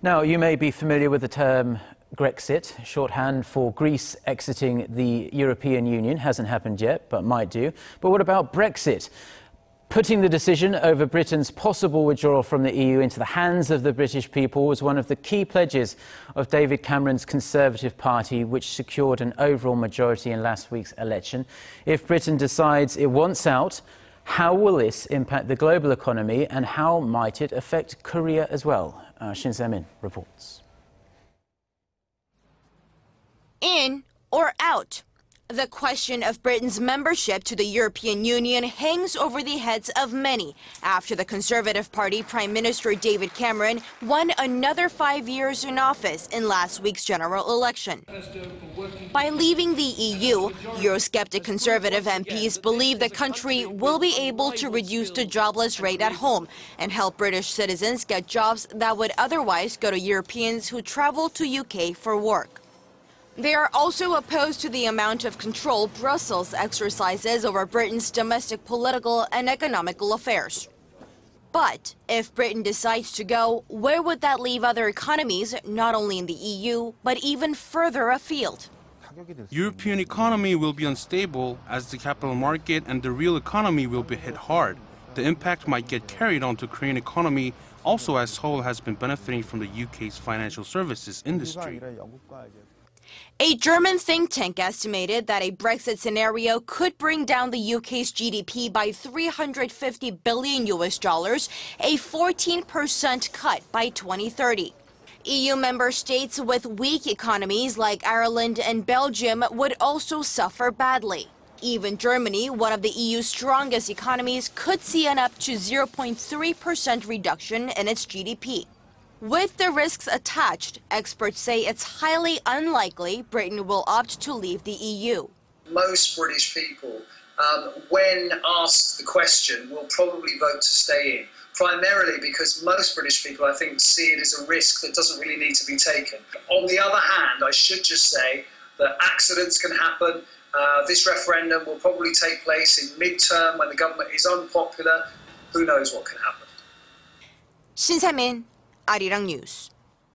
Now, you may be familiar with the term Grexit, shorthand for Greece exiting the European Union. Hasn't happened yet, but might do. But what about Brexit? Putting the decision over Britain's possible withdrawal from the EU into the hands of the British people was one of the key pledges of David Cameron's Conservative Party, which secured an overall majority in last week's election. If Britain decides it wants out, how will this impact the global economy and how might it affect Korea as well? Shin Se reports. In or out? The question of Britain's membership to the European Union hangs over the heads of many after the Conservative Party Prime Minister David Cameron won another 5 years in office in last week's general election. By leaving the EU, Eurosceptic Conservative MPs believe the country will be able to reduce the jobless rate at home and help British citizens get jobs that would otherwise go to Europeans who travel to UK for work. They are also opposed to the amount of control Brussels exercises over Britain's domestic political and economical affairs. But if Britain decides to go, where would that leave other economies, not only in the EU, but even further afield? European economy will be unstable as the capital market and the real economy will be hit hard. The impact might get carried on to Korean economy, also as Seoul has been benefiting from the UK's financial services industry. A German think tank estimated that a Brexit scenario could bring down the UK's GDP by $350 billion, a 14% cut by 2030. EU member states with weak economies like Ireland and Belgium would also suffer badly. Even Germany, one of the EU's strongest economies, could see an up to 0.3% reduction in its GDP. With the risks attached, experts say it's highly unlikely Britain will opt to leave the EU. Most British people, when asked the question, will probably vote to stay in, primarily because most British people, I think, see it as a risk that doesn't really need to be taken. On the other hand, I should just say that accidents can happen. This referendum will probably take place in mid-term when the government is unpopular. Who knows what can happen? Shin Se, Arirang News.